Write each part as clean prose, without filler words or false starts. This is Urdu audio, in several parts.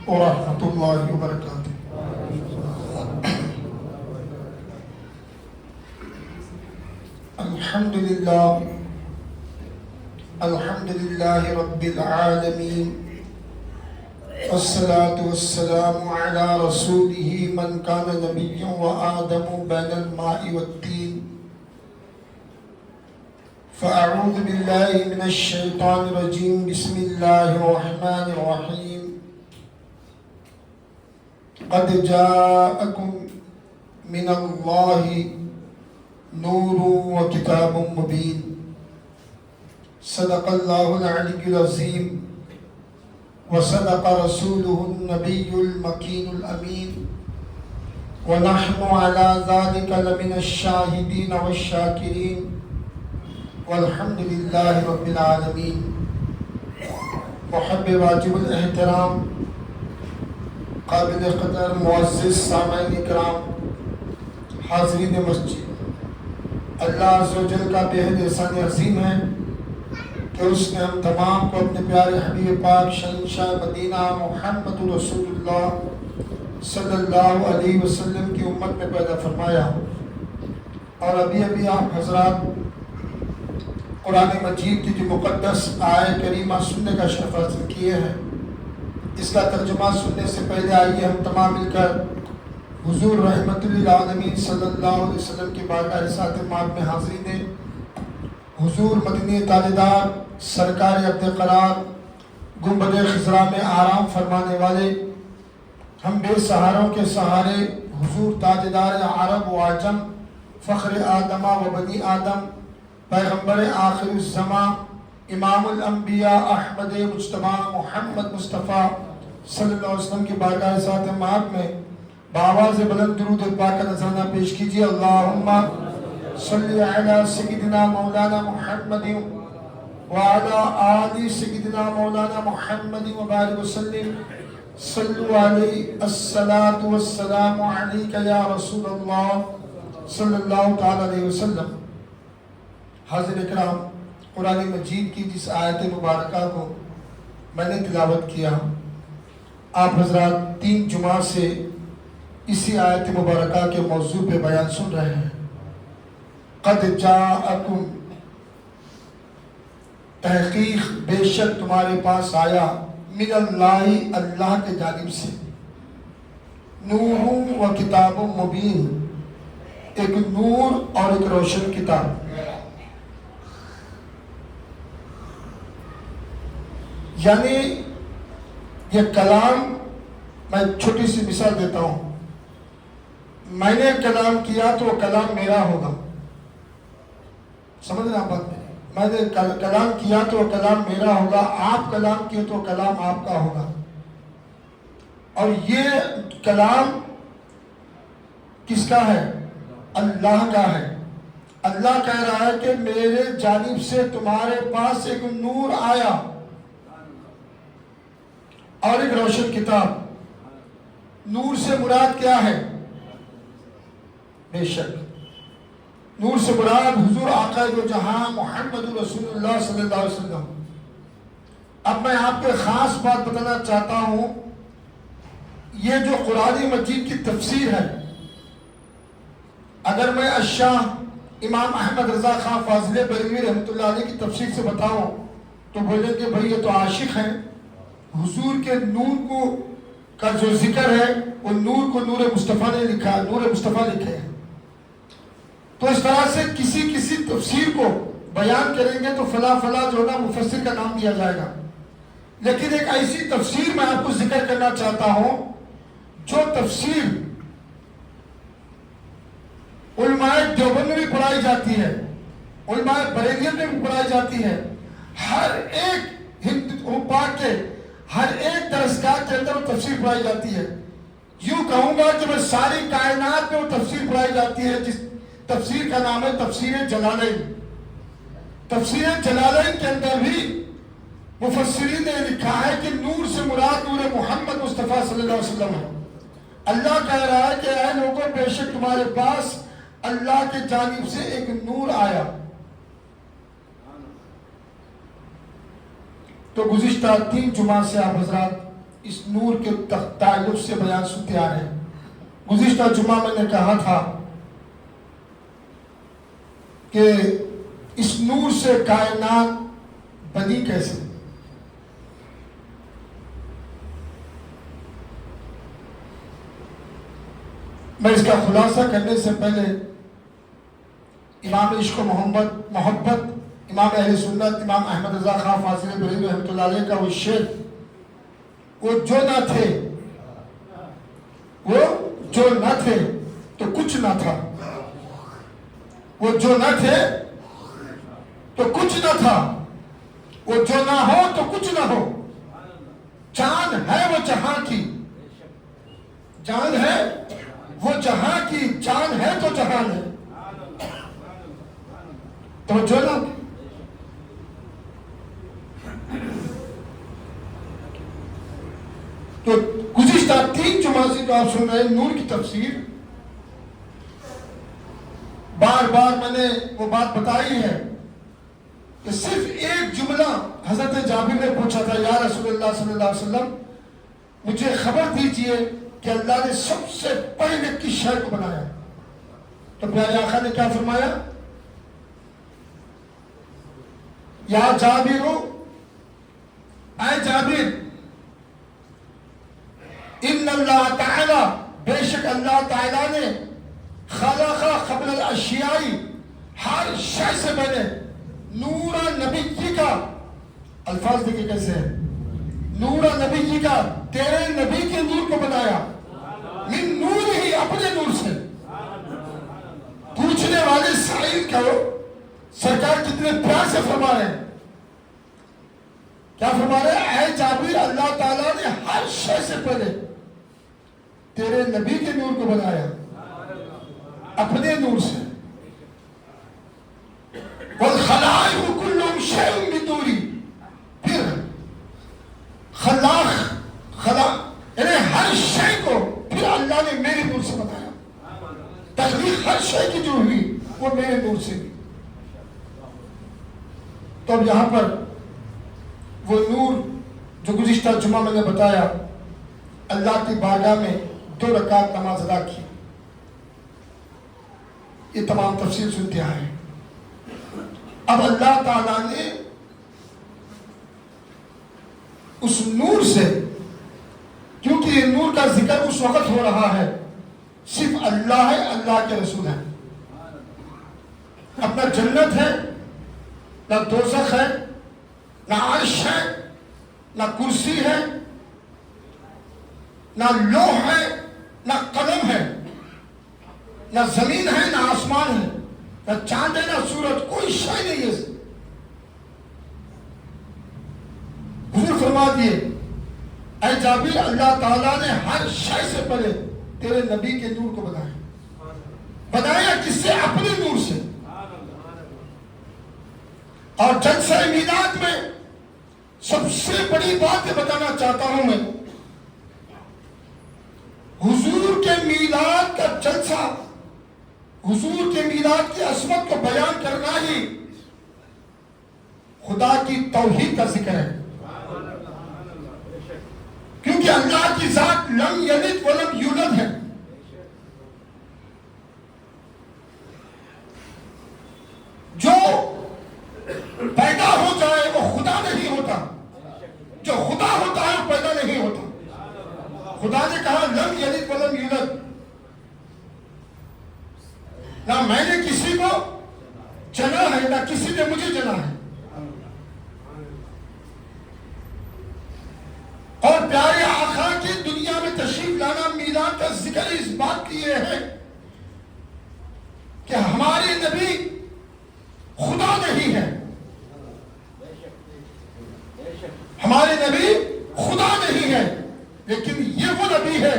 ورحمۃ اللہ وبرکاتہ۔ الحمد للہ رب العالمین، والصلاة والسلام على رسوله من كان نبيا وآدم بين الماء والتين، فأعوذ بالله من الشيطان الرجيم، بسم الله الرحمن الرحيم۔ قد جاءكم من الله نور وكتاب مبين، صدق الله العلي العظيم، وصدق رسوله النبي المكين الأمين، ونحن على ذلك لمن الشاهدين والشاكرين، والحمد لله رب العالمين۔ محب واجب الاحترام، قابل قدر معزز سامعین اکرام، حاضرین مسجد، اللہ عز و جل کا بے حد احسان عظیم ہے کہ اس نے ہم تمام کو اپنے پیارے حبیب پاک شہنشاہ مدینہ محمد رسول اللہ صلی اللہ علیہ وسلم کی امت میں پیدا فرمایا، اور ابھی آپ حضرات قرآن مجید کی جو مقدس آیہ کریمہ سننے کا شرف حاصل کیے ہیں، اس کا ترجمہ سننے سے پہلے آئیے ہم تمام مل کر حضور رحمت للعالمین صلی اللہ علیہ وسلم کی بارگاہ رسالت مآب میں حاضری دیں۔ حضور مدنی تاجدار سرکار عبد قرار گنبد خضرا میں آرام فرمانے والے، ہم بے سہاروں کے سہارے، حضور تاجدار عرب و عجم، فخر آدمہ و بنی آدم، پیغمبر آخر الزمان، امام الانبیاء احمد مجتبیٰ محمد مصطفیٰ صلی اللہ علیہ وسلم کی بارگاہ رسالت مآب میں بآواز بلند درود پاک کا نذرانہ پیش کیجیے۔ اللہم صلی علی سیدنا مولانا محمد وعلی آل سیدنا مولانا محمد وبارک وسلم، صلو علیہ الصلاۃ والسلام علیک یا رسول اللہ صلی اللہ تعالی علیہ وسلم۔ حاضر اکرام، قرآن مجید کی جس آیت مبارکہ کو میں نے تلاوت کیا، آپ حضرات 3 جمعہ سے اسی آیت مبارکہ کے موضوع پہ بیان سن رہے ہیں۔ قد جاءکم، تحقیق بے شک تمہارے پاس آیا، من اللہ، اللہ کے جانب سے، نور و کتاب مبین، ایک نور اور ایک روشن کتاب۔ یعنی یہ کلام، میں چھوٹی سی مثال دیتا ہوں، میں نے کلام کیا تو وہ کلام میرا ہوگا، سمجھ رہے ہیں بات؟ میں نے کلام کیا تو وہ کلام میرا ہوگا، آپ کلام کیے تو کلام آپ کا ہوگا، اور یہ کلام کس کا ہے؟ اللہ کا ہے۔ اللہ کہہ رہا ہے کہ میرے جانب سے تمہارے پاس ایک نور آیا اور ایک روشن کتاب۔ نور سے مراد کیا ہے؟ بے شک نور سے مراد حضور آقا دو جہاں محمد رسول اللہ صلی اللہ علیہ وسلم۔ اب میں آپ کو خاص بات بتانا چاہتا ہوں، یہ جو قرآن مجید کی تفسیر ہے، اگر میں الشاہ امام احمد رضا خان فاضل بریلوی رحمۃ اللہ علیہ کی تفسیر سے بتاؤں تو بولیں کہ بھئی یہ تو عاشق ہیں، حضور کے نور کو کا جو ذکر ہے وہ نور کو نور مصطفیٰ نے لکھا، نور مصطفیٰ لکھے ہیں۔ تو اس طرح سے کسی تفسیر کو بیان کریں گے تو فلاں جو ہے نا مفسر کا نام دیا جائے گا، لیکن ایک ایسی تفسیر میں آپ کو ذکر کرنا چاہتا ہوں جو تفسیر علماء دیوبند میں بھی پڑھائی جاتی ہے، علماء بریلیت میں بھی پڑھائی جاتی ہے، ہر ایک ہند پاک کے ہر ایک درسگاہ کے اندر وہ تفسیر پڑھائی جاتی ہے۔ یوں کہوں گا کہ میں ساری کائنات میں وہ تفسیر پڑھائی جاتی ہے، جس تفسیر کا نام ہے تفسیر جلالین۔ تفسیر جلالین کے اندر بھی مفسرین نے لکھا ہے کہ نور سے مراد نور محمد مصطفیٰ صلی اللہ علیہ وسلم ہے۔ اللہ کہہ رہا ہے کہ اے لوگوں، بے شک تمہارے پاس اللہ کی جانب سے ایک نور آیا۔ تو گزشتہ 3 جمعہ سے آپ حضرات اس نور کے تعلق سے بیان سنتے آ رہے ہیں. گزشتہ جمعہ میں نے کہا تھا کہ اس نور سے کائنات بنی کیسے. میں اس کا خلاصہ کرنے سے پہلے امام عشق و محبت امام اہل سنت امام احمد رضا خان فاضل بریلوی رحمۃ اللہ علیہ کا وہ شعر، وہ جو نہ تھے تو کچھ نہ تھا، وہ جو نہ تھے تو کچھ نہ تھا، وہ جو نہ ہو تو کچھ نہ ہو. جان ہے وہ جہاں کی، جان ہے وہ جہاں کی، جان ہے تو جہان ہے. تو جو نا تو گزشتہ 3 جمعہ سے جو آپ سن رہے ہیں نور کی تفسیر، بار بار میں نے وہ بات بتائی ہے کہ صرف ایک جملہ حضرت جابر نے پوچھا تھا، یا رسول اللہ صلی اللہ علیہ وسلم مجھے خبر دیجئے کہ اللہ نے سب سے پہلے کس شے کو بنایا. تو پیارے آقا نے کیا فرمایا؟ یا جابر، اے جابر، ان اللہ تعالی، بے شک اللہ تعالیٰ نے خلق قبل الاشیاء، ہر شے سے پہلے نور نبی کا، الفاظ دیکھیں کیسے ہے، نور نبی کا، تیرے نبی کے نور کو بنایا، من نور ہی، اپنے نور سے. پوچھنے والے سائل کرو سرکار کتنے پیار سے فرما رہے ہیں. کیا فرما رہے ہیں؟ اے جابر، اللہ تعالیٰ نے ہر شے سے پہلے تیرے نبی کے نور کو بنایا، اپنے نور سے. والخلائق کلهم شیء من نوری، پھر یعنی ہر شے کو پھر اللہ نے میرے نور سے بنایا. تخلیق ہر شے کی جو ہوئی وہ میرے نور سے ہوئی. تو اب یہاں پر وہ نور جو گزشتہ جمعہ میں نے بتایا، اللہ کی بارگاہ میں 2 رکعت نماز ادا کی، یہ تمام تفصیل سنتے آئے. اب اللہ تعالیٰ نے اس نور سے، کیونکہ یہ نور کا ذکر اس وقت ہو رہا ہے صرف اللہ ہے، اللہ کے رسول ہے. اپنا جنت ہے، نہ دوزخ ہے، نہ عرش ہے، نہ کرسی ہے، نہ لوح ہے، نہ قلم ہے، نہ زمین ہے، نہ آسمان ہے، نہ چاند ہے، نہ سورج، کوئی شے نہیں ہے. حضور فرما دیے، اے جابر، اللہ تعالیٰ نے ہر شے سے پہلے تیرے نبی کے نور کو بنایا کس سے؟ اپنے نور سے. اور جلسہ میلاد میں سب سے بڑی بات بتانا چاہتا ہوں میں، حضور کے میلاد کا جلسہ، حضور کے میلاد کی عظمت کو بیان کرنا ہی خدا کی توحید کا ذکر ہے. کیونکہ اللہ کی ذات لم یلد ولم یولد ہے. جو پیدا ہو جائے وہ خدا نہیں ہوتا، جو خدا ہوتا ہے وہ پیدا نہیں ہوتا. خدا نے کہا لم یلد ولم یولد، نہ میں نے کسی کو جنا ہے، نہ کسی نے مجھے جنا ہے. اور پیارے آقا کی دنیا میں تشریف لانا، میلاد کا ذکر اس بات کی یہ ہے کہ ہمارے نبی خدا نہیں ہے، ہمارے نبی خدا نہیں ہے، لیکن یہ وہ نبی ہے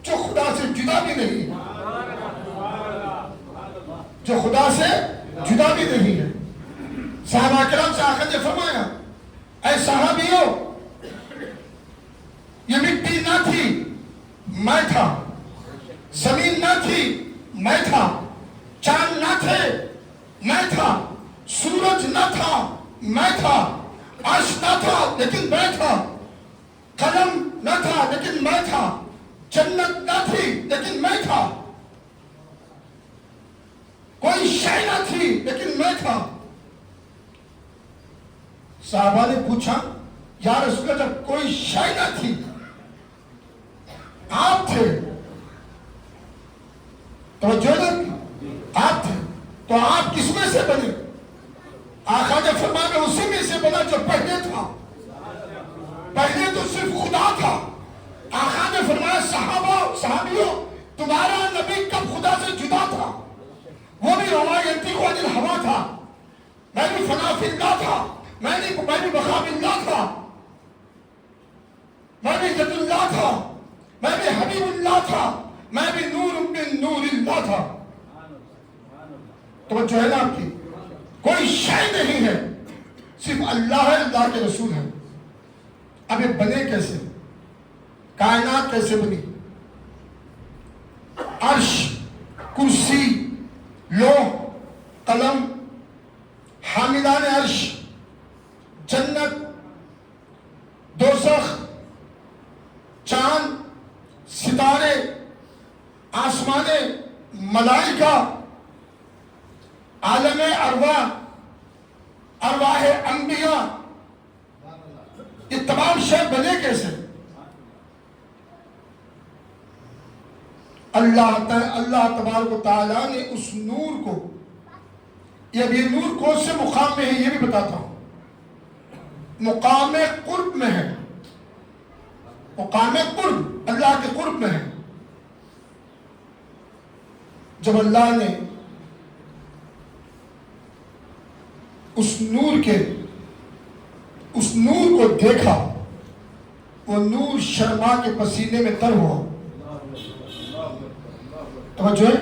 جو خدا سے جدا بھی نہیں ہے، جو خدا سے جدا بھی نہیں ہے. صحابہ کرام سے آقا نے فرمایا، اے صحابیوں، یہ مٹی نہ تھی، میں تھا، زمین نہ تھی، میں تھا، چاند نہ تھے، میں تھا، سورج نہ تھا، میں تھا، عرش نہ تھا، لیکن میں تھا. قلم نہ تھا لیکن میں تھا، جنت نہ تھی لیکن میں تھا، کوئی شے نہ تھی لیکن میں تھا۔ صحابہ نے پوچھا یا رسول اللہ جب کوئی شے نہ تھی آپ تھے، توجہ نہ، آپ تھے تو آپ کس میں سے بنے؟ آقا نے فرمایا میں اسی میں سے بنا جو پہلے تھا، پہلے تو صرف خدا تھا۔ آقا نے فرمایا صحابیوں تمہارا نبی کب خدا سے جدا تھا؟ وہ بھی وما ینطق عن الہوا تھا، میں بھی فنا فی اللہ تھا، میں بھی بقا فی اللہ تھا، میں بھی ید اللہ تھا، میں بھی حبیب اللہ تھا، میں بھی نور من نور اللہ تھا۔ توجہ ہے نا آپ کی؟ کوئی شے نہیں ہے، صرف اللہ ہے، اللہ کے رسول ہے۔ اب یہ بنے کیسے؟ کائنات کیسے بنی؟ عرش، کرسی، لوح، قلم، حاملان عرش، جنت، دوزخ، چاند، ستارے، آسمانے، ملائکہ، عالم ارواح، ارواح انبیاء، یہ تمام شے بنے کیسے؟ اللہ تبارک و تعالیٰ نے اس نور کو، یہ نور کون سے مقام میں ہے یہ بھی بتاتا ہوں، مقام قرب میں ہے، مقام قرب اللہ کے قرب میں ہے۔ جب اللہ نے اس نور کو دیکھا، وہ نور شرما کے پسینے میں تر ہوا۔ توجہ ہے؟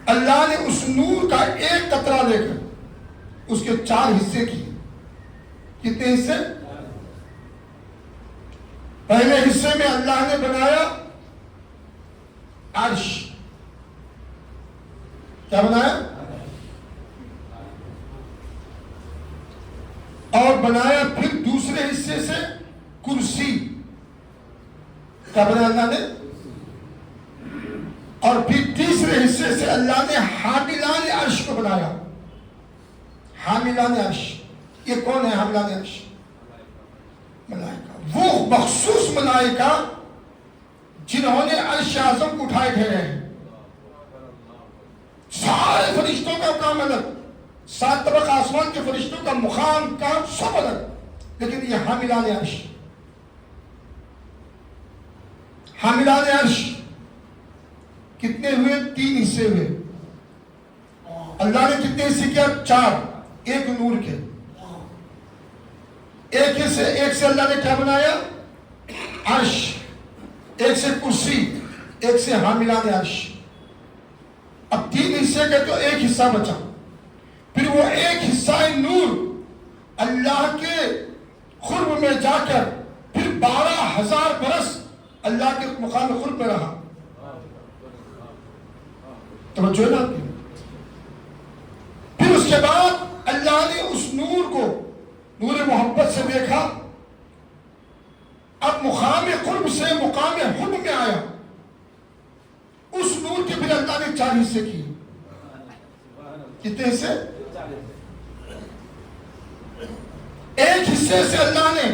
اللہ نے اس نور کا ایک قطرہ لے کر اس کے 4 حصے کیے۔ کتنے حصے؟ پہلے حصے میں اللہ نے بنایا عرش، کیا بنایا؟ اور بنایا پھر دوسرے حصے سے کرسی، کیا بنایا اللہ نے؟ اور پھر تیسرے حصے سے اللہ نے حاملان عرش کو بنایا۔ حاملان عرش، یہ کون ہے حاملان عرش؟ ملائکہ، وہ مخصوص ملائکہ جنہوں نے عرش اعظم کو اٹھائے پھیرے ہیں۔ سارے فرشتوں کا کام الگ، 7 طبق آسمان کے فرشتوں کا مقام کا سب الگ، لیکن یہ حاملان عرش، حاملان عرش کتنے ہوئے؟ 3 حصے ہوئے۔ اللہ نے کتنے حصے کیا؟ 4، ایک نور کے، ایک سے اللہ نے کیا بنایا؟ عرش، ایک سے کرسی، ایک سے حاملان عرش۔ اب 3 حصے کے تو ایک حصہ بچا، پھر وہ ایک حصہ نور اللہ کے قرب میں جا کر پھر 12,000 برس اللہ کے مقام قرب میں رہا۔ توجہ نا، پھر اس کے بعد اللہ نے اس نور کو نور محبت سے دیکھا، اب مقام قرب سے مقام حب میں آیا، اس نور کے پھر اللہ نے 4 حصے کیے۔ کتنے حصے؟ ایک حصے سے اللہ نے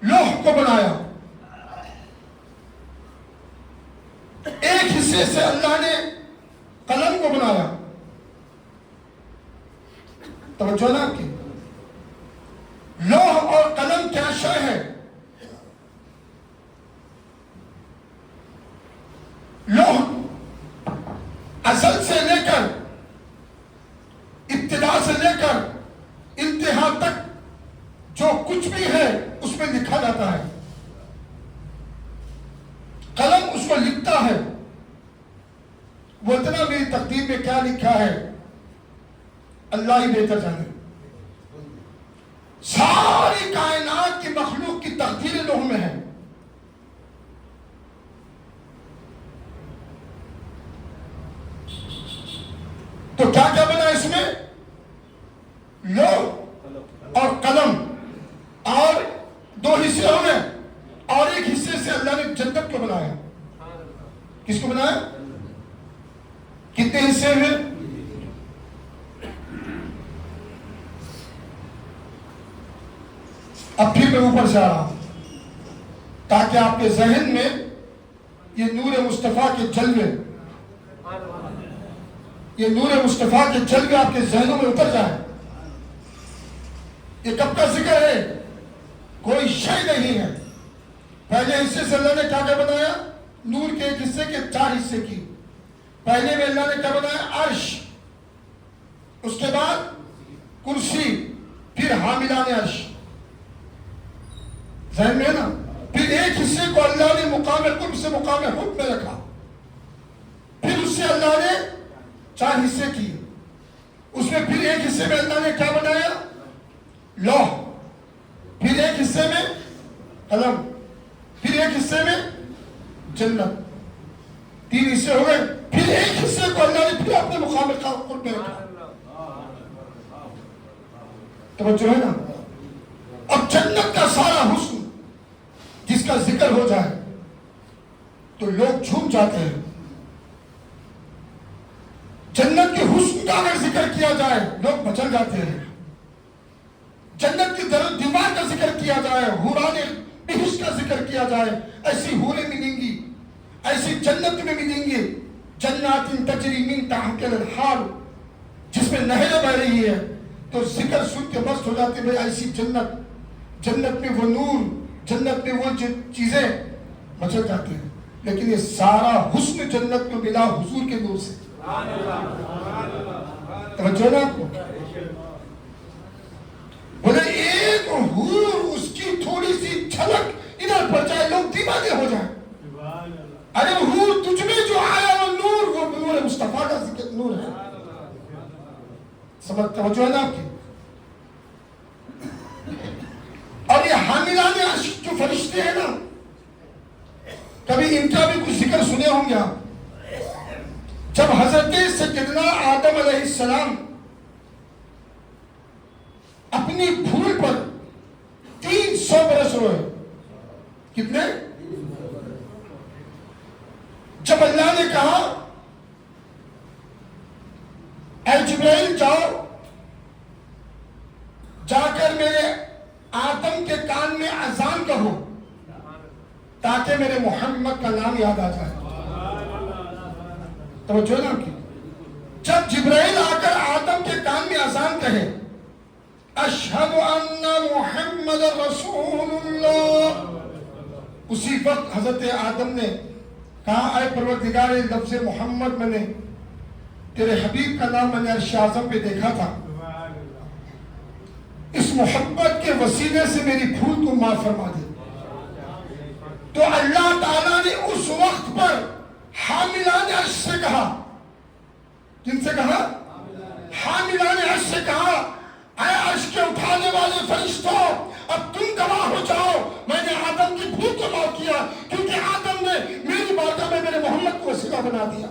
لوح کو بنایا، ایک حصے سے اللہ نے قلم کو بنایا۔ توجہ نا آپ کی؟ لوح اور قلم کیا شے ہے؟ لوح ازل سے لے کر، ابتدا سے لے کر انتہا تک جو کچھ بھی ہے اس میں لکھا جاتا ہے، قلم اس کو لکھتا ہے، وہ اتنا میری تقدیر میں کیا لکھا ہے اللہ ہی بہتر جانے۔ ساری کائنات کی مخلوق کی تقدیر لوح میں ہے۔ تو کیا کیا بنا اس میں؟ لوح اور قلم اور 2 سے اللہ نے جنت کو بنایا. کس کو بنایا؟ کتنے حصے میں؟ اب پھر میں اوپر سے آ رہا ہوں تاکہ آپ کے ذہن میں یہ نور مصطفیٰ کے جلوے، یہ نور مصطفیٰ کے جلوے آپ کے ذہنوں میں اتر جائے. یہ کب کا ذکر ہے؟ کوئی شے نہیں ہے. پہلے حصے سے اللہ نے کیا کیا بنایا؟ نور کے ایک حصے کے 4 حصے کی. پہلے میں اللہ نے کیا بنایا؟ عرش، اس کے بعد کرسی، پھر حاملان عرش. ذہن میں ہے نا؟ پھر ایک حصے کو اللہ نے مقام قرب سے مقام حب میں رکھا. پھر اس سے اللہ نے 4 حصے کیے. اس میں پھر ایک حصے میں اللہ نے کیا بنایا؟ لوح. پھر ایک حصے میں قلم. پھر ایک حصے میں جنت. 3 حصے ہو گئے. پھر ایک حصے کو اللہ نے پھر اپنے مقام قرب میں رکھا. توجہ ہے نا؟ اب جنت کا سارا حسن جس کا ذکر ہو جائے تو لوگ جھوم جاتے ہیں. جنت کے حسن کا اگر ذکر کیا جائے لوگ بچل جاتے ہیں. جنت کی در دیوار کا ذکر کیا جائے، حوران بہشت کا ذکر کیا جائے، ایسی حوریں ملیں گی، ایسی جنت میں ملیں گے. جنات تجری من تحتها الانہار، جس میں نہریں بہ رہی ہے تو ذکر سن کے مست ہو جاتے ہیں. ایسی جنت، جنت میں وہ نور، جنت میں وہ چیزیں مچل جاتی ہیں. لیکن یہ سارا حسن جنت کو ملا حضور کے نور سے. توجہ نا آپ کو؟ بولے ایک حور اس کی تھوڑی سی جھلک ادھر پڑ جائے لوگ دیوانے ہو جائیں. ارے حور تجھ میں جو آیا وہ نور، وہ نور مصطفیٰ کا ذکر نور ہے. سمجھ توجہ ہے نا آپ کی؟ اور یہ حاملان عرش جو فرشتے ہیں نا، کبھی ان کا بھی کچھ ذکر سنے ہوں گے آپ. جب حضرت سیدنا آدم علیہ السلام اپنی بھول پر 300 برس روئے. کتنے؟ جب اللہ نے کہا اے جبرائیل جاؤ، جا کر میرے آدم کے کان میں اذان کہو تاکہ میرے محمد کا نام یاد آ جائے. توجہ نا کی؟ جب جبرائیل آ کر آدم کے کان میں اذان کہے اشہد ان محمد رسول اللہ، اسی وقت حضرت آدم نے کہا اے پروردگار، لفظ محمد میں نے تیرے حبیب کا نام میں نے عرش اعظم پہ دیکھا تھا، اس محبت کے وسیلے سے میری بھول کو معاف فرما دے. تو اللہ تعالیٰ نے اس وقت پر حاملان عرش سے کہا. کن سے کہا؟ حاملان عرش سے کہا اے عرش کے اٹھانے والے فرشتوں، اب تم گواہ ہو جاؤ میں نے آدم کی بھول کو معاف کیا، کیونکہ آدم نے میری بارگاہ میں میرے محمد کو وسیلہ بنا دیا.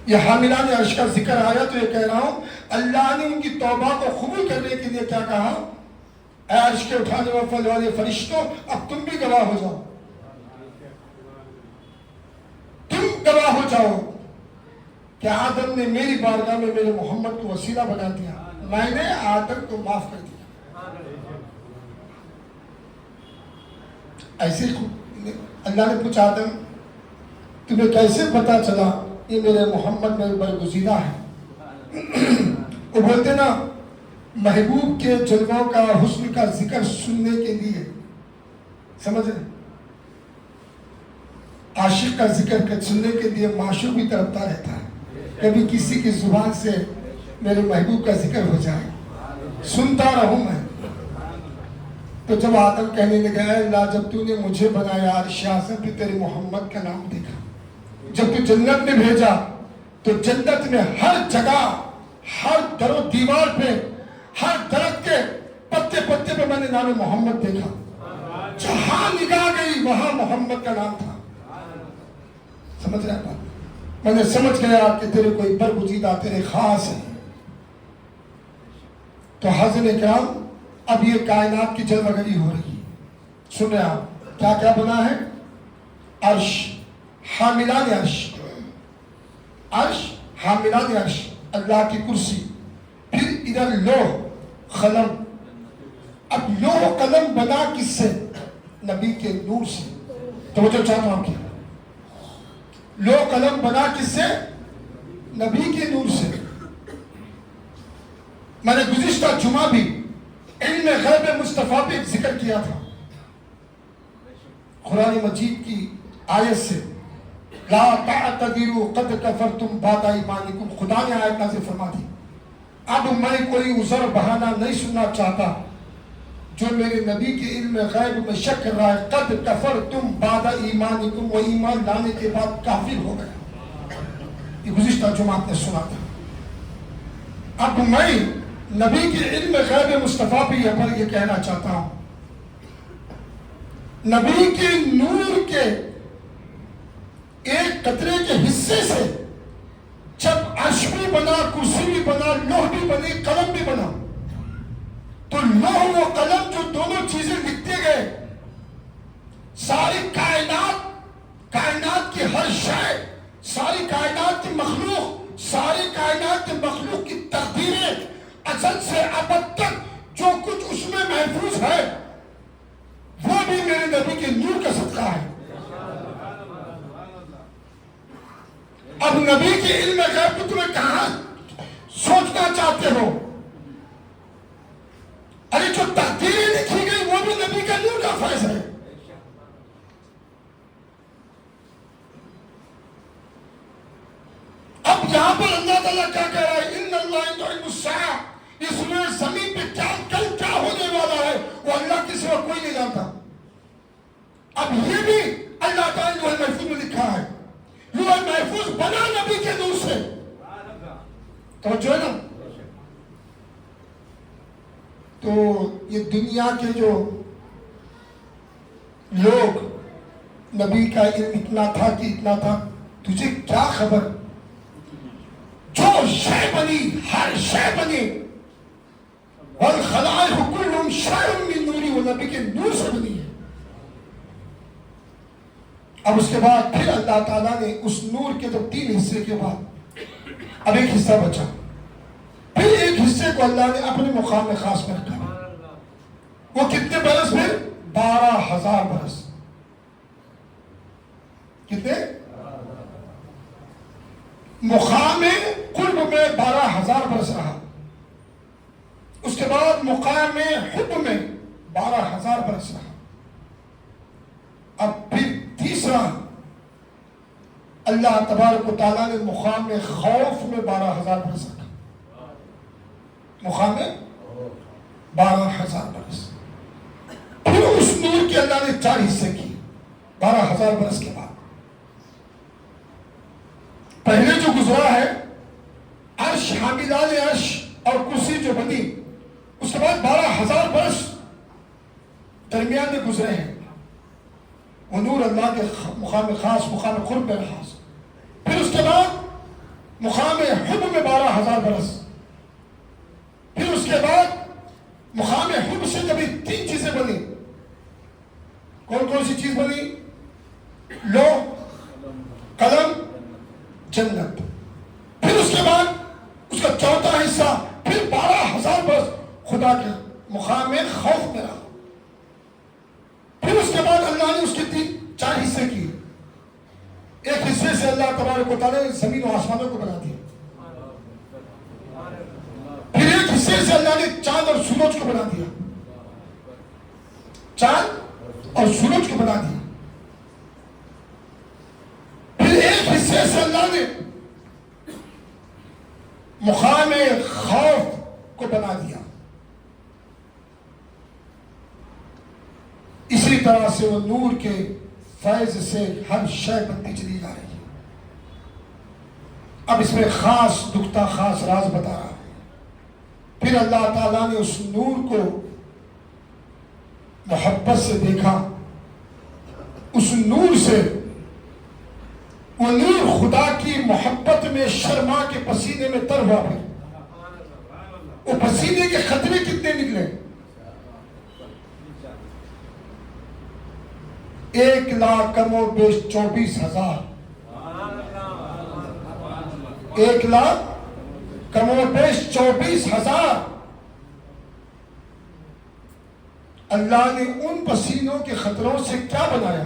یہ حاملان عرش کا ذکر آیا تو یہ کہہ رہا ہوں اللہ نے ان کی توبہ کو قبول کرنے کے لیے کیا کہا؟ اے عرش کے اٹھانے والے فرشتوں، اب تم بھی گواہ ہو جاؤ، تم گواہ ہو جاؤ کہ آدم نے میری بارگاہ میں میرے محمد کو وسیلہ بنا دیا، میں نے آدم کو معاف کر دیا. ایسے اللہ نے پوچھا آدم تمہیں کیسے پتا چلا یہ میرے محمد میں برگزیدہ ہے؟ وہ بولتے نا محبوب کے جلووں کا حسن کا ذکر سننے کے لیے، سمجھ رہے، عاشق کا ذکر سننے کے لیے معشوق بھی تڑپتا رہتا ہے. کبھی کسی کی زبان سے میرے محبوب کا ذکر ہو جائے، سنتا رہوں میں. تو جب آدم کہنے لگا اے اللہ جب تو نے مجھے بنایا عرش اعظم پہ تیرے محمد کا نام دیکھا، جب تو جنت میں بھیجا تو جنت میں ہر جگہ، ہر در و دیوار پہ، ہر درخت کے پتے پتے پہ میں نے نام محمد دیکھا. جہاں نگاہ گئی وہاں محمد کا نام تھا. سمجھ رہے ہیں؟ میں نے سمجھ گیا کہ تیرے کوئی برگزیدہ تیرے خاص ہے. تو حاضرین کرام، اب یہ کائنات کی جلوہ گری ہو رہی ہے. سن رہے آپ کیا کیا بنا ہے؟ عرش، حاملان عرش، عرش حاملان عرش، اللہ کی کرسی، پھر ادھر لوح قلم. اب لوح قلم بنا کس سے؟ نبی کے نور سے. توجہ چاہتا ہوں کہ لوح قلم بنا کس سے؟ نبی کے نور سے. میں نے گزشتہ جمعہ بھی علم غیب مصطفیٰ پہ ذکر کیا تھا. قرآن مجید کی آیت سے لا تعتذروا قد کفرتم بعد ایمانکم، خدا نے آیت نازل فرما دی. اب میں کوئی عذر بہانہ نہیں سننا چاہتا. جو میرے نبی کے علم غیب میں شک کر رہا ہے، قد کفرتم بعد ایمانکم، وہ ایمان لانے کے بعد کافر ہو گیا. یہ گزشتہ جمعہ نے سنا تھا. اب میں نبی کے علم غیب مصطفیٰ پہ یہ کہنا چاہتا ہوں، نبی کے نور کے ایک قطرے کے حصے سے جب عرش بھی بنا، کرسی بھی بنا، لوح بھی بنی، قلم بھی بنا، تو لوح و قلم جو دونوں چیزیں لکھتے گئے، ساری کائنات کی ہر شے، ساری کائنات کی مخلوق، ساری کائنات کی مخلوق کی تقدیریں، ازل سے ابد تک جو کچھ اس میں محفوظ ہے، وہ بھی میرے نبی کے نور کا صدقہ ہے. اب نبی کے علم غیب کو تمہیں کہاں سوچنا چاہتے ہو؟ ارے جو تقدیریں لکھی گئی وہ بھی نبی کا نور کا فیض ہے. اب یہاں پر اللہ تعالیٰ کیا کہہ رہا ہے؟ ان اللہ یعلم الساعہ، اس میں زمین پہ کل کیا ہونے والا ہے وہ اللہ کے سوا کوئی نہیں جانتا. اب یہ بھی اللہ تعالیٰ نے لوح محفوظ میں لکھا ہے. لوح محفوظ بنا نبی کے نور سے. توجہ ہے نا؟ تو یہ دنیا کے جو لوگ نبی کا علم اتنا تھا کہ اتنا تھا، تجھے کیا خبر؟ جو شے بنی، ہر شے بنی، والخلائق کلہم شیء من نوری، وہ نبی کے نور سے بنی ہے. اب اس کے بعد پھر اللہ تعالیٰ نے اس نور کے جب 3 حصے کے بعد اب ایک حصہ بچا، پھر ایک حصے کو اللہ نے اپنے مقام میں خاص میں رکھا. وہ کتنے برس میں؟ 12,000 برس. کتنے؟ مقام قرب میں 12,000 برس رہا. اس کے بعد مقام حب میں 12,000 برس رہا. اب پھر تیسرا اللہ تبارک و تعالیٰ نے مقام خوف میں 12,000 برس رکھا. مقام 12,000 برس. پھر اس نور کے اللہ نے 4 حصے کیے 12,000 برس کے بعد. پہلے جو گزرا ہے عرش، حاملان عرش اور کرسی جو بنی، اس کے بعد 12,000 برس درمیان میں گزرے ہیں. وہ نور اللہ کے مقام خاص، مقام قرب میں خاص. پھر اس کے بعد مقام حب میں 12,000 برس. پھر اس کے بعد مقام حب سے جب 3 چیزیں بنی. کون کون سی چیز بنی؟ لوح، قلم، جنت. پھر اس کے بعد اس کا 4تھا حصہ پھر 12,000 برس خدا کے مقام خوف میں رہا. پھر اس کے بعد اللہ نے اس کے 4 حصے کیے. ایک حصے سے اللہ تبارک و تعالیٰ نے زمین و آسمانوں کو بنا دیا. پھر ایک حصے سے اللہ نے چاند اور سورج کو بنا دیا. چاند اور سورج کو بنا دیا. پھر ایک حصے سے اللہ نے مقام خوف کو بنا دیا. اسی طرح سے وہ نور کے فیض سے ہر شے بنتی چلی جا رہی ہے. اب اس میں خاص نکتہ، خاص راز بتا رہا ہے. پھر اللہ تعالیٰ نے اس نور کو محبت سے دیکھا. اس نور سے، وہ نور خدا کی محبت میں شرما کے پسینے میں تر ہوا. پھر وہ پسینے کے قطرے کتنے نکلے؟ 1,00,000 کم و بیش 24,000. 1,00,000 کم و بیش 24,000. اللہ نے ان پسینوں کے خطروں سے کیا بنایا؟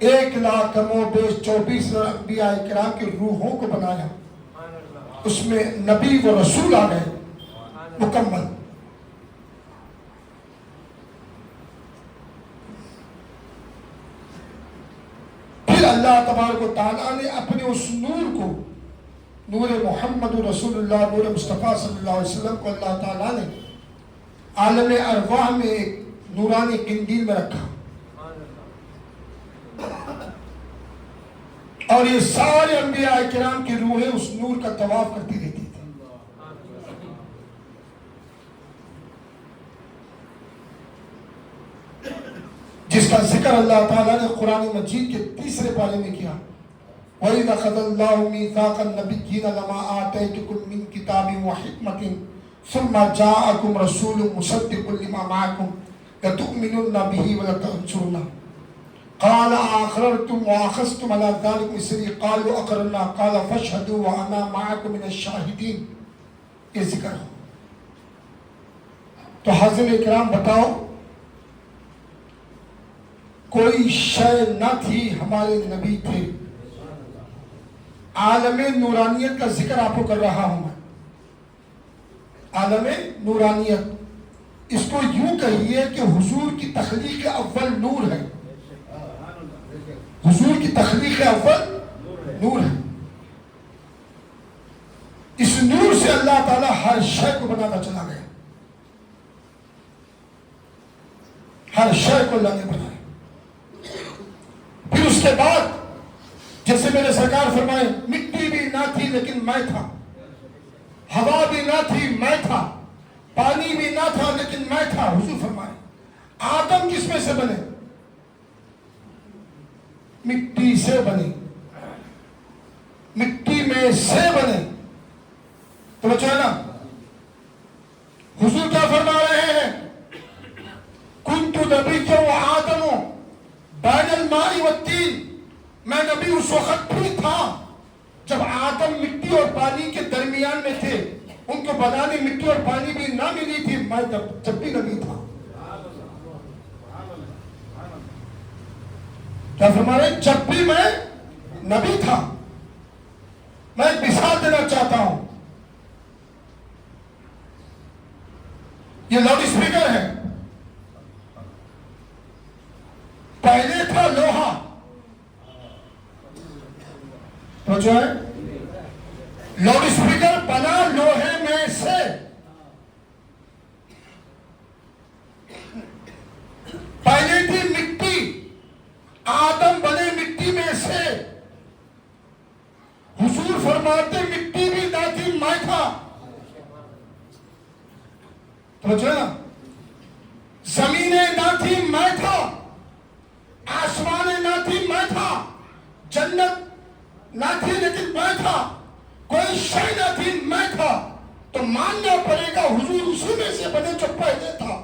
1,00,000 کم و بیش 24,000 انبیاء کرام کی روحوں کو بنایا. اس میں نبی و رسول آ گئے مکمل. پھر اللہ تبارک و تعالیٰ نے اپنے اس نور کو، نور محمد رسول اللہ، نور مصطفیٰ صلی اللہ علیہ وسلم کو اللہ تعالیٰ نے عالم ارواح میں ایک نورانی قندیل میں رکھا، اور یہ سارے انبیاء کرام کی روحیں اس نور کا طواف کرتی رہتی تھی. جس کا ذکر اللہ تعالیٰ نے قرآن مجید کے 3 پارے میں کیا. وَإِذْ أَخَذَ اللَّهُ مِيثَاقَ النَّبِيِّينَ لَمَا آتَيْتُكُم مِّن كِتَابٍ وَحِكْمَةٍ ثُمَّ جَاءَكُمْ رَسُولٌ مُصَدِّقٌ لِّمَا مَعَكُمْ لَتُؤْمِنُنَّ بِهِ وَلَتَنصُرُنَّهُ قَالَ أَأَقْرَرْتُمْ وَأَخَذْتُمْ عَلَىٰ ذَلِكُمْ إِصْرِي قَالُوا أَقْرَرْنَا قَالَ فَاشْهَدُوا وَأَنَا مَعَكُمْ مِنَ الشَّاهِدِينَ. یہ ذکر ہو. تو حاضرین اکرام بتاؤ، کوئی شے نہ تھی، ہمارے نبی تھے. عالم نورانیت کا ذکر آپ کو کر رہا ہوں میں. عالم نورانیت، اس کو یوں کہیے کہ حضور کی تخلیق اول نور ہے. حضور کی تخلیق اول نور ہے. اس نور سے اللہ تعالیٰ ہر شے کو بناتا چلا گیا. ہر شے کو اللہ نے بنایا. پھر اس کے بعد جیسے میرے سرکار فرمائے، مٹی بھی نہ تھی لیکن میں تھا، ہوا بھی نہ تھی میں تھا، پانی بھی نہ تھا لیکن میں تھا. حضور فرمائے آدم کس میں سے بنے؟ مٹی سے بنے، مٹی میں سے بنے. تو بچہ ہے نا، حضور کیا فرما رہے ہیں؟ کنت نبیّا وآدم بین الماء والتین. میں نبی اس وقت بھی تھا جب آدم مٹی اور پانی کے درمیان میں تھے. ان کو بنانے مٹی اور پانی بھی نہ ملی تھی، میں جب بھی نبی تھا. کیا فرما رہے؟ جب بھی میں نبی تھا. میں ایک مثال دینا چاہتا ہوں. یہ لاؤڈ اسپیکر ہے. پہلے تھا لوہا، تو جو ہے لاؤڈ اسپیکر بنا لوہے میں سے. پہلے تھی مٹی، آدم بنے مٹی میں سے. حضور فرماتے مٹی بھی نہ تھی میں تھا. تو جو ہے نا، زمینیں نہ تھی میں تھا، آسمانیں نہ تھی میں تھا، جنت نہ تھی لیکن میں تھا، کوئی شے نہ تھی میں تھا. تو ماننا پڑے گا حضور اسی میں سے بنے جو پہلے تھا.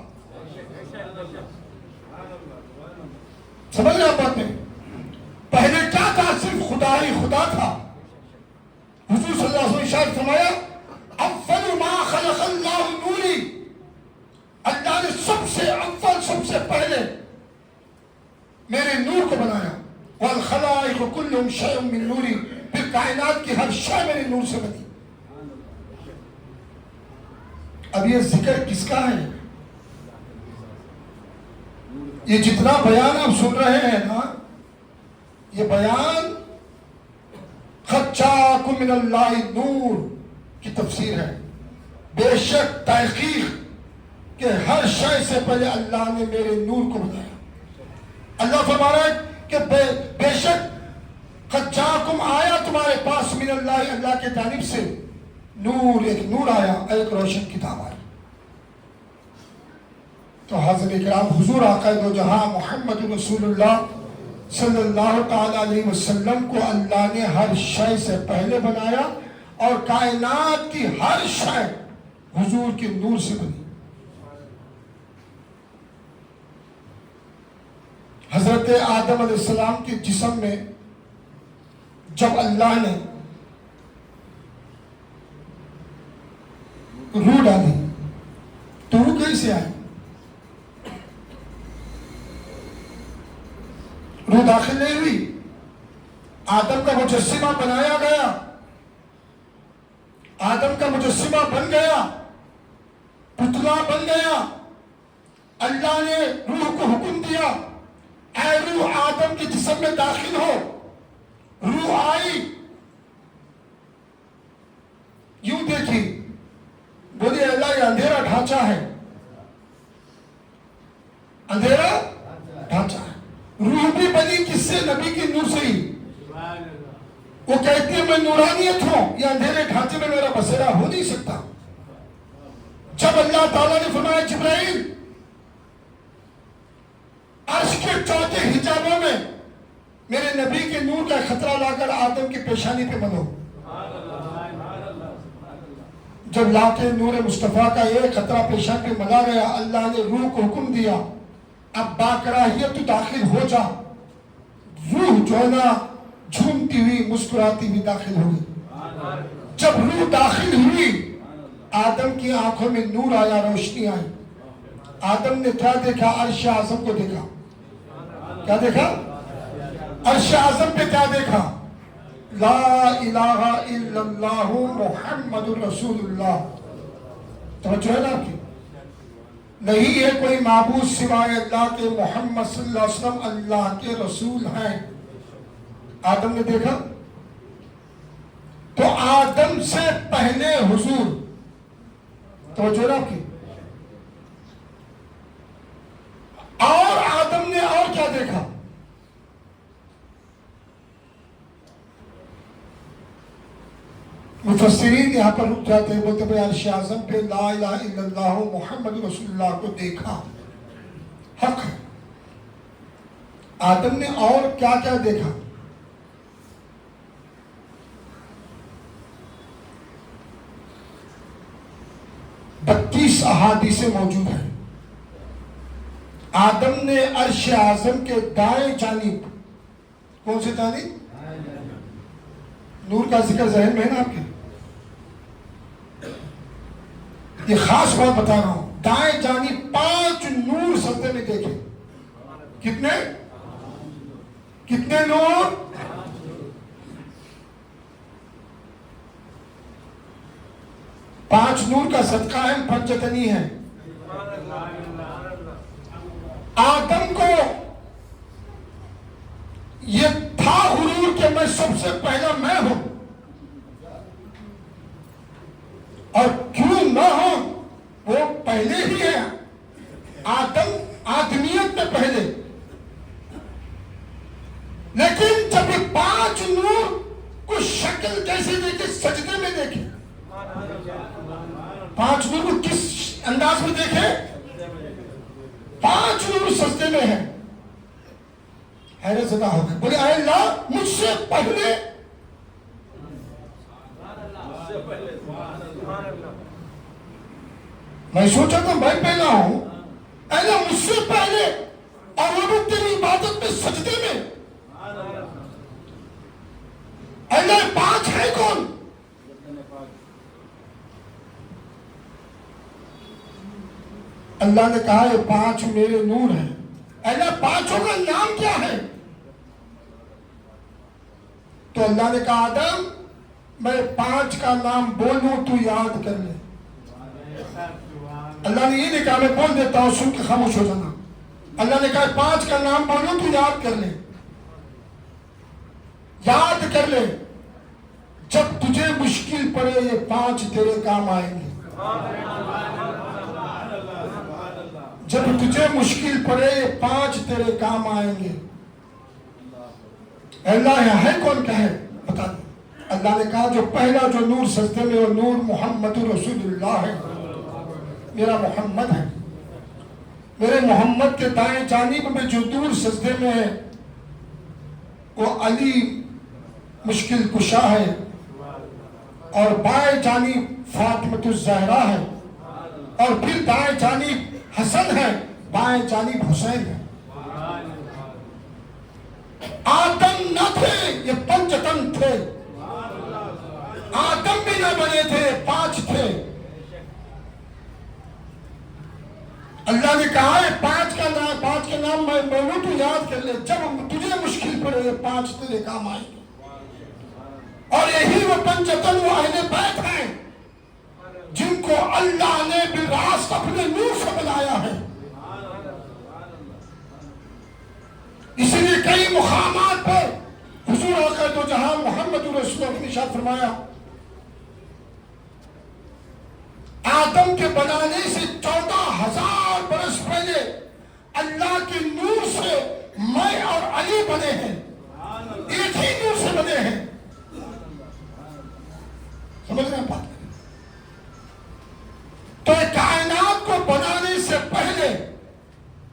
سمجھ رہے آپ بات میں؟ پہلے کیا تھا؟ صرف خدا ہی خدا تھا. حضور صلی اللہ علیہ وسلم ارشاد فرمایا اول ما خلق اللہ نوری. اللہ نے سب سے اول، سب سے پہلے میرے نور کو بنایا. والخلائق كلهم شيء من نوری. پھر کائنات کی ہر شے میرے نور سے بنی. اب یہ ذکر کس کا ہے؟ یہ جتنا بیان آپ سن رہے ہیں نا، یہ بیان قد جاءکم من اللہ نور کی تفسیر ہے. بے شک تحقیق کہ ہر شے سے پہلے اللہ نے میرے نور کو بنایا. اللہ فرما رہا ہے کہ بے شک قد جاءکم آیا تمہارے پاس من اللہ، اللہ کے جانب سے نور، ایک نور آیا، ایک روشن کتاب آئی. تو حضرت اکرام حضور آقا دو جہاں محمد رسول اللہ صلی اللہ تعالی علیہ وسلم کو اللہ نے ہر شے سے پہلے بنایا، اور کائنات کی ہر شے حضور کے نور سے بنی. آدم علیہ السلام کے جسم میں جب اللہ نے روح ڈالی تو روح کیسے آئی؟ روح داخل نہیں ہوئی، آدم کا مجسمہ بنایا گیا، آدم کا مجسمہ بن گیا، پتلا بن گیا۔ اللہ نے روح کو حکم دیا، اے روح آدم کے جسم میں داخل ہو۔ روح آئی، یوں دیکھی، بولی اللہ یہ اندھیرا ڈھانچہ ہے، اندھیرا ڈھانچہ ہے۔ روح بھی بنی کس سے؟ نبی کی نور سے ہی۔ وہ کہتی ہے میں نورانیت ہوں، یہ اندھیرے ڈھانچے میں میرا بسیرا ہو نہیں سکتا۔ جب اللہ تعالیٰ نے فرمایا جبرائیل عرش کے چوتھے حجابوں میں میرے نبی کے نور کا خطرہ لا کر آدم کی پیشانی پہ ملو۔ جب لا کے نور مصطفیٰ کا ایک خطرہ پیشانی پہ ملا گیا، اللہ نے روح کو حکم دیا اب باکراہیت تو داخل ہو جا۔ روح جو ہے نا جھومتی ہوئی مسکراتی ہوئی داخل ہوئی۔ جب روح داخل ہوئی آدم کی آنکھوں میں نور آیا، روشنی آئی۔ آدم نے کیا دیکھا؟ عرش اعظم کو دیکھا۔ کیا دیکھا؟ عرش اعظم پہ کیا دیکھا؟ لا الہ الا اللہ محمد رسول اللہ۔ توجہ ہے نا آپ کی؟ نہیں ہے کوئی معبود سوائے اللہ کے، محمد صلی اللہ علیہ وسلم اللہ کے رسول ہیں۔ آدم نے دیکھا تو آدم سے پہلے حضور، توجہ ہے آپ کی؟ اور آدم نے اور کیا دیکھا؟ مفسرین یہاں پر رک جاتے ہیں، بولتے ہیں عرش اعظم پہ لا الہ الا اللہ محمد رسول اللہ کو دیکھا، حق ہے۔ آدم نے اور کیا کیا دیکھا؟ 32 احادیثیں موجود ہیں۔ آدم نے عرش اعظم کے دائیں جانب، کون سے جانب؟ نور کا ذکر ذہن میں ہے نا آپ کے؟ یہ خاص بات بتا رہا ہوں، دائیں جانب 5 نور سجدے میں دیکھے۔ کتنے؟ کتنے نور؟ 5 نور کا صدقہ ہے، پنجتنی ہے۔ آدم کو یہ تھا غرور کہ میں سب سے پہلا میں ہوں، اور کیوں نہ ہو، وہ پہلے ہی ہے۔ آدم آدمیت میں پہلے، لیکن جب یہ 5 نور کو شکل کیسے دیکھے؟ سجدے میں دیکھے۔ 5 نور کو کس انداز میں دیکھے؟ 5 نور سجدے میں ہے۔ حیرت زدہ ہو گئے، بولے اے اللہ مجھ سے پہلے۔ میں سوچا تھا میں پہلا ہوں، اے اللہ مجھ سے پہلے، اور وہ بھی تیری عبادت میں سجدے میں۔ اے اللہ 5 ہے کون؟ اللہ نے کہا یہ 5 میرے نور ہیں۔ اے اللہ 5 کا نام کیا ہے؟ تو اللہ نے کہا آدم میں 5 کا نام بولوں تو یاد کر لے۔ اللہ نے یہ نہیں کہا میں بول دیتا ہوں سن کے خاموش ہو جانا۔ اللہ نے کہا 5 کا نام بولوں تو یاد کر لے، یاد کر لے۔ جب تجھے مشکل پڑے یہ 5 تیرے کام آئیں گے۔ جب تجھے مشکل پڑے یہ 5 تیرے کام آئیں گے۔ اللہ یہاں ہے کون کہے بتا دیں۔ اللہ نے کہا جو پہلا جو نور سجدے میں وہ نور محمد رسول اللہ ہے، میرا محمد ہے۔ میرے محمد کے دائیں جانب میں جو نور سجدے میں ہے وہ علی مشکل کشا ہے، اور بائیں جانب فاطمۃ الزہرا ہے، اور پھر دائیں جانب حسن ہے، بائیں جانب حسین ہے۔ آدم نہ تھے، یہ 5 تن تھے. آدم بھی نہ بنے تھے، 5 تھے. اللہ نے کہا ہے 5 کے نام میں بولوں تو یاد کر لے، جب تجھے مشکل پڑے یہ 5 تیرے کام آئیں گے. اور یہی وہ 5 تن وہ اہل بیت ہیں جن کو اللہ نے بالراست اپنے نور سے بنایا ہے. اسی لیے کئی مقامات پر حضور آقا دو جہاں محمد رسول اللہ نے ارشاد فرمایا آدم کے بنانے سے 14,000 برس پہلے اللہ کے نور سے میں اور علی بنے ہیں، ایک ہی نور سے بنے ہیں. سمجھ رہے ہیں بات؟ تو کائنات کو بنانے سے پہلے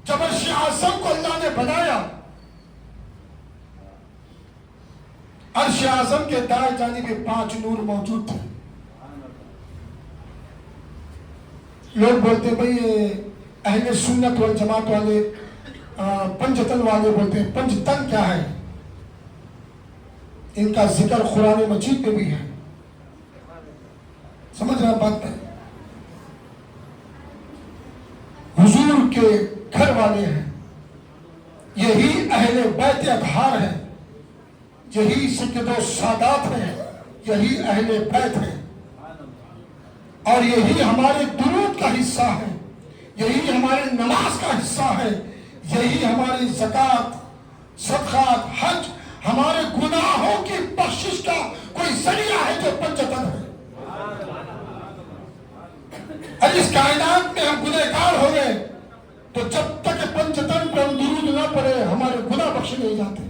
جب عرش اعظم کو اللہ نے بنایا، عرش اعظم کے دائیں جانب 5 نور موجود تھے. لوگ بولتے ہیں بھئی اہل سنت والجماعت والے 5 تن والے بولتے ہیں 5 تن کیا ہے؟ ان کا ذکر قرآن مجید میں بھی ہے. سمجھ رہے ہیں بات ہے؟ حضور کے گھر والے ہیں، یہی اہل بیت اطہار ہیں، یہی سید و سادات ہیں، یہی اہل بیت ہیں. اور یہی ہمارے درود کا حصہ ہے، یہی ہمارے نماز کا حصہ ہے، یہی ہماری زکوٰۃ، صدقات، حج، ہمارے گناہوں کی بخشش کا کوئی ذریعہ ہے جو 5 تن ہے. اور اس کائنات میں ہم گنہگار ہو گئے تو جب تک 5 تن پر ہم درود نہ پڑے ہمارے گناہ بخشے نہیں جاتے.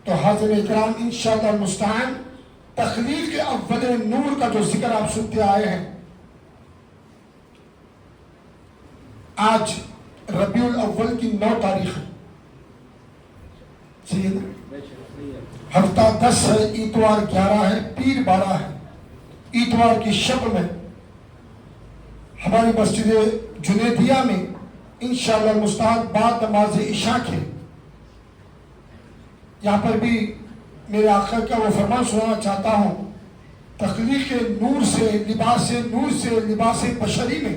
تو حاضرین اکرام انشاءاللہ المستعان تخلیق کے اول نور کا جو ذکر آپ سنتے آئے ہیں، آج ربیع الاول کی 9 تاریخ ہے، ہفتہ 10 ہے، اتوار 11 ہے، پیر 12 ہے. اتوار کی شب میں ہماری مسجد جنیدیہ میں انشاءاللہ المستعان بعد نماز عشاء کے یہاں پر بھی میرے آقا کا وہ فرمان سنانا چاہتا ہوں. تخلیق نور سے لباس بشری میں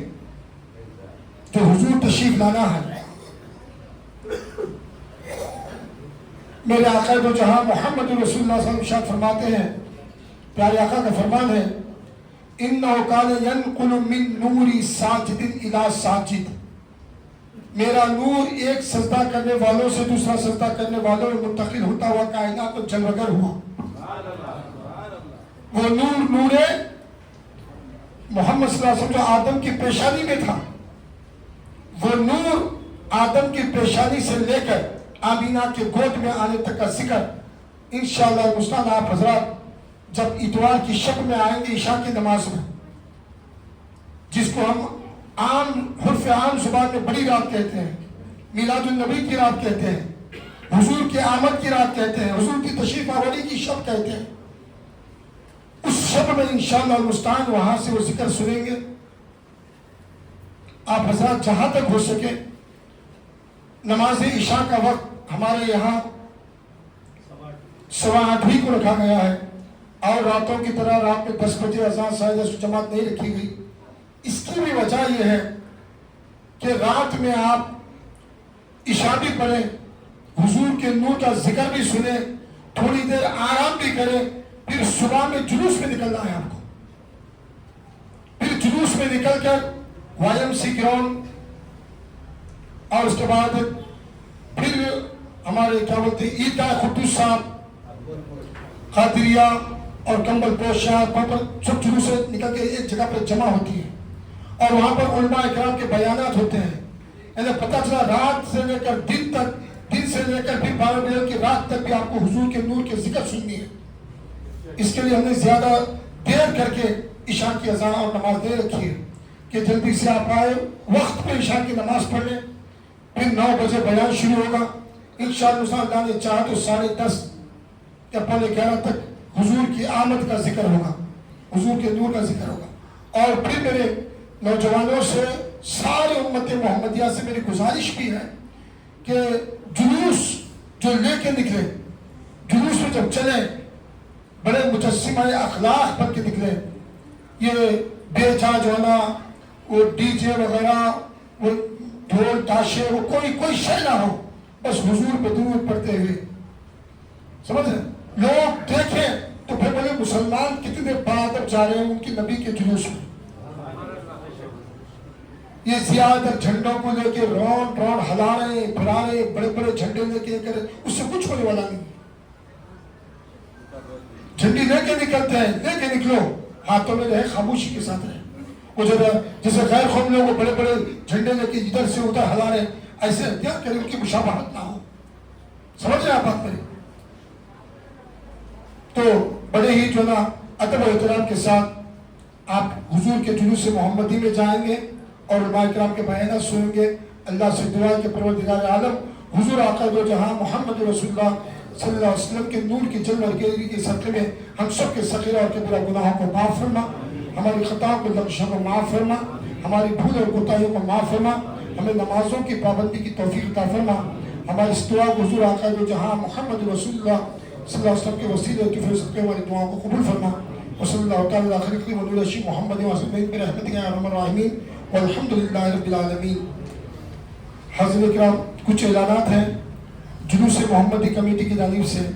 جو حضور تشریف لانا ہے، میرے آقا دو جہاں محمد رسول اللہ صلی اللہ علیہ وسلم ارشاد فرماتے ہیں، پیارے آقا کا فرمان ہے اِنَّهُ كَانَ يَنْقُلُ مِن نُورِ سَاجِدٍ إِلَى سَاجِدٍ. میرا نور ایک سجدہ کرنے والوں سے دوسرا سجدہ کرنے والوں میں منتقل ہوتا ہوا کائنات کو جلوگر ہوا. وہ نور محمد صلی اللہ علیہ وسلم جو آدم کی پیشانی میں تھا، وہ نور آدم کی پیشانی سے لے کر آمینہ کے گود میں آنے تک کا ذکر انشاءاللہ المستعان آپ حضرات جب اتوار کی شب میں آئیں گے عشاء کی نماز میں، جس کو ہم حرف عام زبان میں بڑی رات کہتے ہیں، میلاد النبی کی رات کہتے ہیں، حضور کی آمد کی رات کہتے ہیں، حضور کی تشریف آوری کی شب کہتے ہیں. اس شب میں انشاءاللہ المستعان وہاں سے وہ ذکر سنیں گے. آپ حضرات جہاں تک ہو سکے نماز عشاء کا وقت ہمارے یہاں 8:15 کو رکھا گیا ہے، اور راتوں کی طرح رات میں 10 بجے اذان 10:30 جماعت نہیں رکھی گئی. اس کی بھی وجہ یہ ہے کہ رات میں آپ عشاء بھی پڑھیں، حضور کے نور کا ذکر بھی سنیں، تھوڑی دیر آرام بھی کریں، پھر صبح میں جلوس میں نکلنا ہے آپ کو. پھر جلوس میں نکل کر YMC گراؤنڈ، اور اس کے بعد پھر ہمارے کیا بولتے ہیں عیدگاہ قدوس صاحب، قادریہ اور کمبل پوشاک وہاں پر سب جلوس سے نکل کے ایک جگہ پر جمع ہوتی ہے، اور وہاں پر علماء اکرام کے بیانات ہوتے ہیں. یعنی پتہ چلا رات سے لے کر دن تک، دن سے لے کر پھر 12 بجے کی رات تک بھی آپ کو حضور کے نور کے ذکر سننی ہے. اس کے لیے ہم نے زیادہ دیر کر کے عشاء کی اذان اور نماز دے رکھی ہے کہ جلدی سے آپ آئے، وقت پہ عشاء کی نماز پڑھ لیں. پھر 9 بجے بیان شروع ہوگا انشاءاللہ اللہ نے چاہا تو 10:30 یا 11:15 تک حضور کی آمد کا ذکر ہوگا، حضور کے نور کا ذکر ہوگا. اور پھر میرے نوجوانوں سے، سارے امت محمدیہ سے میری گزارش بھی ہے کہ جلوس جو لے کے نکلے، جلوس میں جب چلے بڑے مجسمہ اخلاق بن کے نکلے، یہ بے جا جو ہے نا وہ ڈی جے وغیرہ، وہ ڈھول تاشے، وہ کوئی شے نہ ہو، بس حضور پہ درود پڑھتے ہوئے، سمجھ رہے؟ لوگ دیکھیں تو پھر بولے مسلمان کتنے بادب جا رہے ہیں ان کی نبی کے جلوس میں۔ یہ زیادہ جھنڈوں کو لے کے رون ہلا رہے پھرا رہے، بڑے بڑے جھنڈے لے کے کرے، اس سے کچھ ہونے والا نہیں۔ جھنڈی لے کے نکلتے ہیں، لے کے نکلو، ہاتھوں میں رہے، خاموشی کے ساتھ رہے۔ وہ جیسے غیر قوم لوگ بڑے بڑے جھنڈے لے کے ادھر سے ادھر ہلا رہے، ایسے کیا کریں، ان کی مشابہت نہ ہو۔ سمجھ رہے آپ بات میری؟ تو بڑے ہی جو نا ادب و احترام کے ساتھ آپ حضور کے جلوس محمدی میں جائیں گے اور علماء کرام کے بیانات سنیں گے۔ اللہ سے دعا کہ پروردگار عالم حضور آقا دو جہاں محمد رسول اللہ صلی اللہ علیہ وسلم کے نور کی جلوہ گری کے صدقے میں ہم سب کے صغیرہ اور کبیرہ گناہوں کو معاف فرما، ہماری خطاؤں کو لغزشوں کو معاف فرما، ہماری بھول اور کوتاہیوں کو معاف فرما، ہمیں نمازوں کی پابندی کی توفیق عطا فرما۔ ہماری اس دعا کو حضور آقا دو جہاں محمد رسول اللہ صلی اللہ علیہ وسلم کے وسیلے کی فضل سے ہماری دعاؤں کو قبول فرما۔ وصلی اللہ تعالی علی خیر خلق ونور شی محمد وسلم برحمتک یا ارحم الراحمین والحمدللہ رب العالمین۔ حاضرین کرام، کچھ اعلانات ہیں جلوس محمدی کمیٹی کی جانب سے۔